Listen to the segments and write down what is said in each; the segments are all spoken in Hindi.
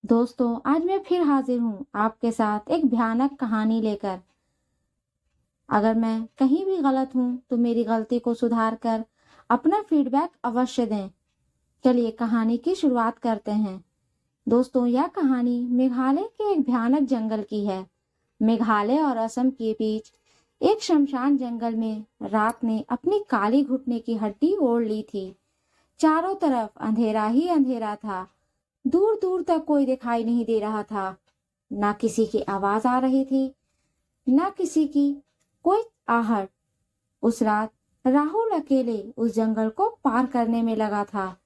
दोस्तों, आज मैं फिर हाजिर हूँ आपके साथ एक भयानक कहानी लेकर। अगर मैं कहीं भी गलत हूँ तो मेरी गलती को सुधार कर अपना फीडबैक अवश्य दें। चलिए कहानी की शुरुआत करते हैं। दोस्तों, यह कहानी मेघालय के एक भयानक जंगल की है। मेघालय और असम के बीच एक शमशान जंगल में रात ने अपनी काली घुटने की हड्डी ओढ़ ली थी। चारों तरफ अंधेरा ही अंधेरा था। दूर दूर तक कोई दिखाई नहीं दे रहा था। ना किसी की आवाज आ रही थी, ना किसी की कोई आहट। उस रात राहुल अकेले उस जंगल को पार करने में लगा था।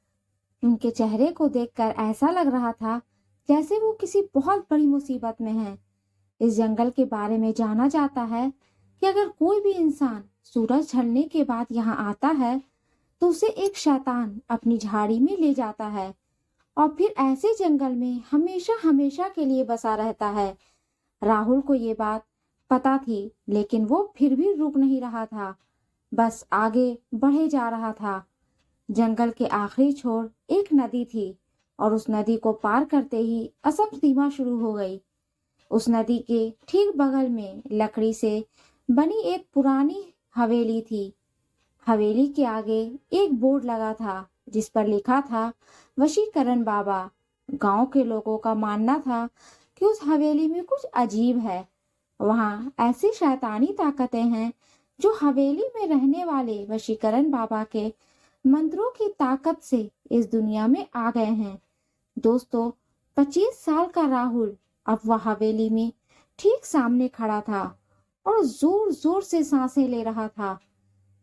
उनके चेहरे को देखकर ऐसा लग रहा था जैसे वो किसी बहुत बड़ी मुसीबत में है। इस जंगल के बारे में जाना जाता है कि अगर कोई भी इंसान सूरज ढलने के बाद यहाँ आता है तो उसे एक शैतान अपनी झाड़ी में ले जाता है और फिर ऐसे जंगल में हमेशा हमेशा के लिए बसा रहता है। राहुल को ये बात पता थी, लेकिन वो फिर भी रुक नहीं रहा था, बस आगे बढ़े जा रहा था। जंगल के आखिरी छोर एक नदी थी और उस नदी को पार करते ही असम सीमा शुरू हो गई। उस नदी के ठीक बगल में लकड़ी से बनी एक पुरानी हवेली थी। हवेली के आगे एक बोर्ड लगा था जिस पर लिखा था वशीकरण बाबा। गांव के लोगों का मानना था कि उस हवेली में कुछ अजीब है। वहां ऐसी शैतानी ताकतें हैं जो हवेली में रहने वाले वशीकरण बाबा के मंत्रों की ताकत से इस दुनिया में आ गए हैं। दोस्तों, 25 साल का राहुल अब वह हवेली में ठीक सामने खड़ा था और जोर जोर से सांसें ले रहा था।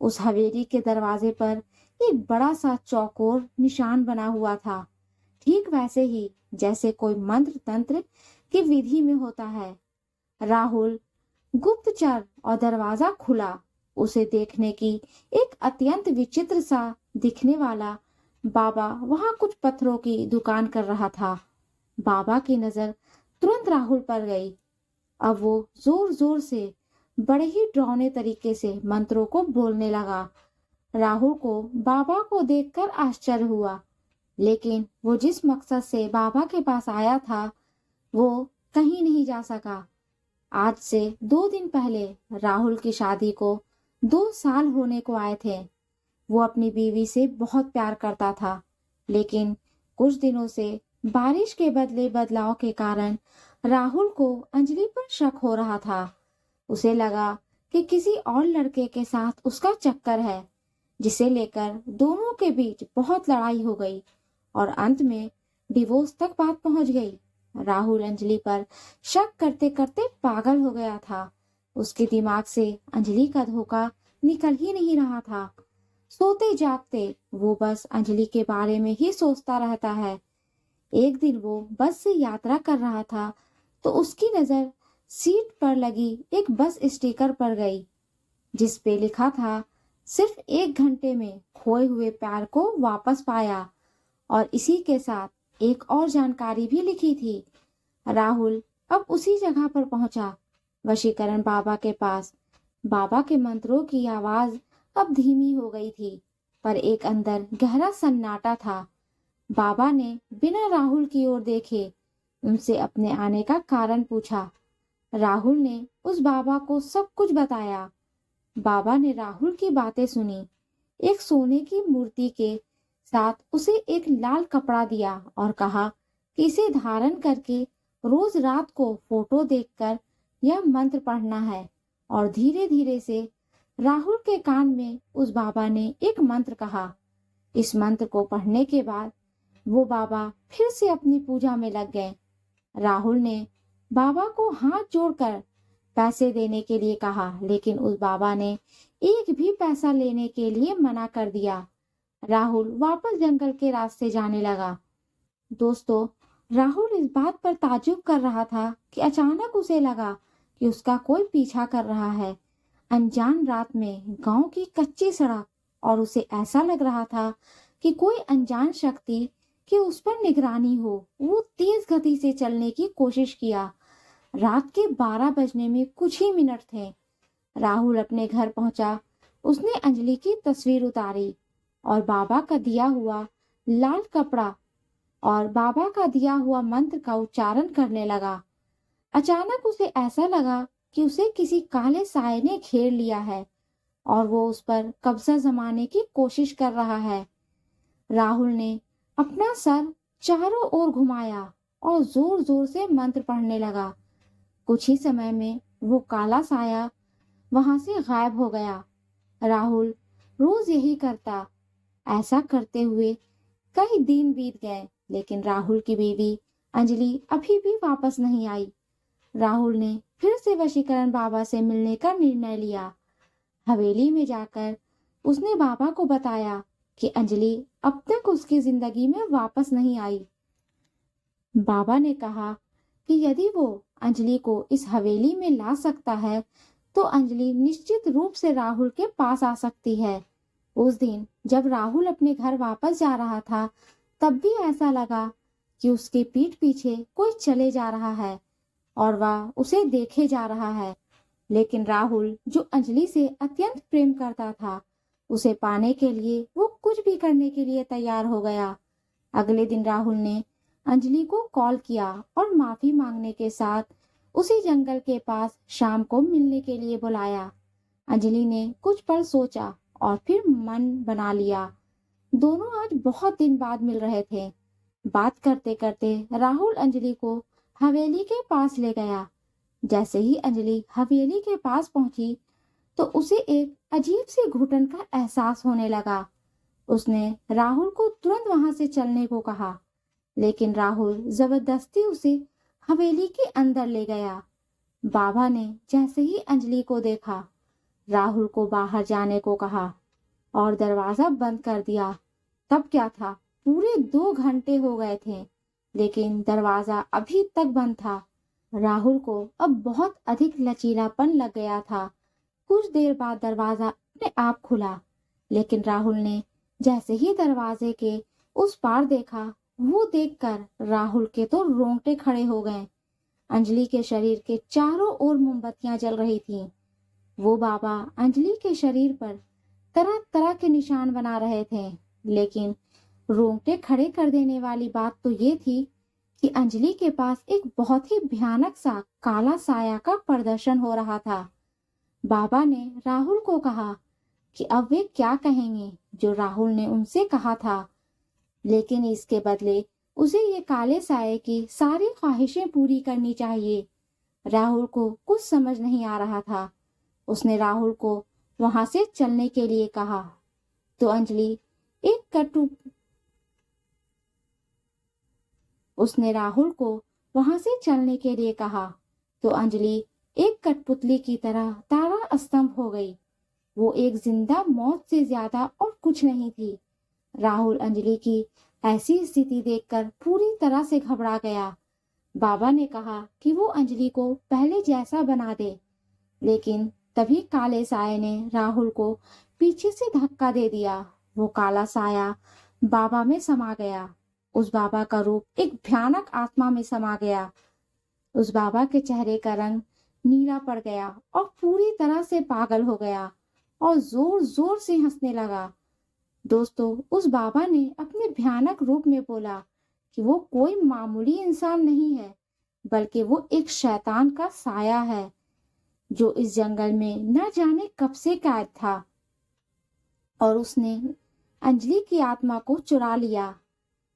उस हवेली के दरवाजे पर एक बड़ा सा चौकोर निशान बना हुआ था, ठीक वैसे ही जैसे कोई मंत्र तंत्र की विधि में होता है। राहुल गुप्तचर और दरवाजा खुला। उसे देखने की एक अत्यंत विचित्र सा दिखने वाला बाबा वहां कुछ पत्थरों की दुकान कर रहा था। बाबा की नजर तुरंत राहुल पर गई। अब वो जोर जोर से बड़े ही डरावने तरीके से मंत्रों को बोलने लगा। राहुल को बाबा को देखकर आश्चर्य हुआ, लेकिन वो जिस मकसद से बाबा के पास आया था वो कहीं नहीं जा सका। आज से 2 दिन पहले राहुल की शादी को 2 साल होने को आए थे। वो अपनी बीवी से बहुत प्यार करता था, लेकिन कुछ दिनों से बारिश के बदले बदलाव के कारण राहुल को अंजलि पर शक हो रहा था। उसे लगा कि किसी और लड़के के साथ उसका चक्कर है, जिसे लेकर दोनों के बीच बहुत लड़ाई हो गई और अंत में डिवोर्स तक बात पहुंच गई। राहुल अंजलि पर शक करते करते पागल हो गया था। उसके दिमाग से अंजलि का धोखा निकल ही नहीं रहा था। सोते जागते वो बस अंजलि के बारे में ही सोचता रहता है। एक दिन वो बस से यात्रा कर रहा था तो उसकी नजर सीट पर लगी एक बस स्टिकर पर गई, जिस पे लिखा था सिर्फ 1 घंटे में खोए हुए प्यार को वापस पाया। और इसी के साथ एक और जानकारी भी लिखी थी। राहुल अब उसी जगह पर पहुंचा, वशीकरण बाबा के पास। बाबा के मंत्रों की आवाज अब धीमी हो गई थी, पर एक अंदर गहरा सन्नाटा था। बाबा ने बिना राहुल की ओर देखे उनसे अपने आने का कारण पूछा। राहुल ने उस बाबा को सब कुछ बताया। बाबा ने राहुल की बातें सुनी। एक सोने की मूर्ति के साथ उसे एक लाल कपड़ा दिया और कहा कि इसे धारण करके रोज रात को फोटो देखकर यह मंत्र पढ़ना है। और धीरे धीरे से राहुल के कान में उस बाबा ने एक मंत्र कहा। इस मंत्र को पढ़ने के बाद वो बाबा फिर से अपनी पूजा में लग गए। राहुल ने बाबा को हाथ जोड़कर पैसे देने के लिए कहा, लेकिन उस बाबा ने एक भी पैसा लेने के लिए मना कर दिया। राहुल वापस जंगल के रास्ते जाने लगा। दोस्तों, राहुल इस बात पर ताज्जुब कर रहा था कि अचानक उसे लगा कि उसका कोई पीछा कर रहा है। अनजान रात में गांव की कच्ची सड़क, और उसे ऐसा लग रहा था कि कोई अनजान शक्ति कि उस पर निगरानी हो। वो तेज गति से चलने की कोशिश किया। रात के 12 बजने में कुछ ही मिनट थे। राहुल अपने घर पहुंचा। उसने अंजलि की तस्वीर उतारी और बाबा का दिया हुआ लाल कपड़ा और बाबा का दिया हुआ मंत्र का उच्चारण करने लगा। अचानक उसे ऐसा लगा कि उसे किसी काले साए ने घेर लिया है और वो उस पर कब्जा जमाने की कोशिश कर रहा है। राहुल ने अपना सर चारों ओर घुमाया और जोर जोर से मंत्र पढ़ने लगा। कुछ ही समय में वो काला साया वहां से गायब हो गया। राहुल रोज यही करता। ऐसा करते हुए कई दिन बीत गए, लेकिन राहुल की बीवी अंजलि अभी भी वापस नहीं आई। राहुल ने फिर से वशीकरण बाबा से मिलने का निर्णय लिया। हवेली में जाकर उसने बाबा को बताया कि अंजलि अब तक उसकी जिंदगी में वापस नहीं आई। बाबा ने कहा कि यदि वो अंजलि को इस हवेली में ला सकता है तो अंजलि निश्चित रूप से राहुल के पास आ सकती है। उस दिन जब राहुल अपने घर वापस जा रहा था, तब भी ऐसा लगा कि उसके पीठ पीछे कोई चले जा रहा है और वह उसे देखे जा रहा है। लेकिन राहुल, जो अंजलि से अत्यंत प्रेम करता था, उसे पाने के लिए वो कुछ भी करने के लिए तैयार हो गया। अगले दिन राहुल ने अंजलि को कॉल किया और माफी मांगने के साथ उसी जंगल के पास शाम को मिलने के लिए बुलाया। अंजलि ने कुछ पल सोचा और फिर मन बना लिया। दोनों आज बहुत दिन बाद मिल रहे थे। बात करते करते राहुल अंजलि को हवेली के पास ले गया। जैसे ही अंजलि हवेली के पास पहुंची तो उसे एक अजीब सी घुटन का एहसास होने लगा। उसने राहुल को तुरंत वहां से चलने को कहा, लेकिन राहुल जबरदस्ती उसे हवेली के अंदर ले गया। बाबा ने जैसे ही अंजलि को देखा, राहुल को बाहर जाने को कहा और दरवाजा बंद कर दिया। तब क्या था, पूरे 2 घंटे हो गए थे, लेकिन दरवाजा अभी तक बंद था। राहुल को अब बहुत अधिक लचीलापन लग गया था। कुछ देर बाद दरवाजा अपने आप खुला, लेकिन राहुल ने जैसे ही दरवाजे के उस पार देखा, वो देखकर राहुल के तो रोंगटे खड़े हो गए। अंजलि के शरीर के चारों ओर मोमबत्तियां जल रही थीं। वो बाबा अंजलि के शरीर पर तरह तरह के निशान बना रहे थे, लेकिन रोंगटे खड़े कर देने वाली बात तो ये थी कि अंजलि के पास एक बहुत ही भयानक सा काला साया का प्रदर्शन हो रहा था। बाबा ने राहुल को कहा कि अब वे क्या कहेंगे जो राहुल ने उनसे कहा था, लेकिन इसके बदले उसे ये काले साये की सारी ख्वाहिशें पूरी करनी चाहिए। राहुल को कुछ समझ नहीं आ रहा था। उसने राहुल को वहां से चलने के लिए कहा तो अंजलि एक कटु उसने राहुल को वहां से चलने के लिए कहा तो अंजलि एक कठपुतली की तरह तारा स्तंभ हो गई। वो एक जिंदा मौत से ज्यादा और कुछ नहीं थी। राहुल अंजलि की ऐसी स्थिति देखकर पूरी तरह से घबरा गया। बाबा ने कहा कि वो अंजलि को पहले जैसा बना दे, लेकिन तभी काले साये ने राहुल को पीछे से धक्का दे दिया। वो काला साया बाबा में समा गया। उस बाबा का रूप एक भयानक आत्मा में समा गया। उस बाबा के चेहरे का रंग नीला पड़ गया और पूरी तरह से पागल हो गया और जोर जोर से हंसने लगा। दोस्तों, उस बाबा ने अपने भयानक रूप में बोला कि वो कोई मामूली इंसान नहीं है, बल्कि वो एक शैतान का साया है जो इस जंगल में न जाने कब से कैद था और उसने अंजलि की आत्मा को चुरा लिया,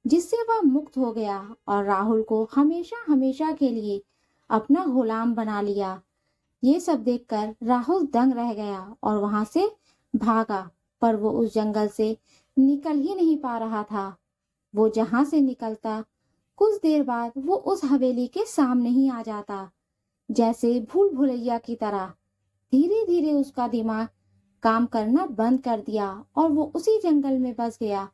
जिससे वह मुक्त हो गया और राहुल को हमेशा हमेशा के लिए अपना गुलाम बना लिया। ये सब देखकर राहुल दंग रह गया और वहां से भागा, पर वो उस जंगल से निकल ही नहीं पा रहा था। वो जहां से निकलता, कुछ देर बाद वो उस हवेली के सामने ही आ जाता, जैसे भूल भुलैया की तरह। धीरे धीरे उसका दिमाग काम करना बंद कर दिया और वो उसी जंगल में बस गया।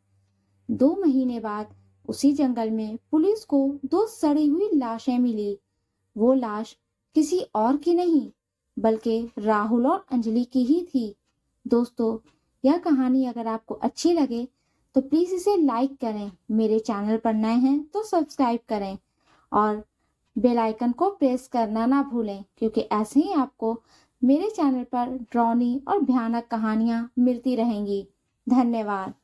2 महीने बाद उसी जंगल में पुलिस को 2 सड़ी हुई लाशें मिली। वो लाश किसी और की नहीं, बल्कि राहुल और अंजलि की ही थी। दोस्तों, यह कहानी अगर आपको अच्छी लगे तो प्लीज इसे लाइक करें, मेरे चैनल पर नए हैं तो सब्सक्राइब करें और बेल आइकन को प्रेस करना ना भूलें, क्योंकि ऐसे ही आपको मेरे चैनल पर डरावनी और भयानक कहानियां मिलती रहेंगी। धन्यवाद।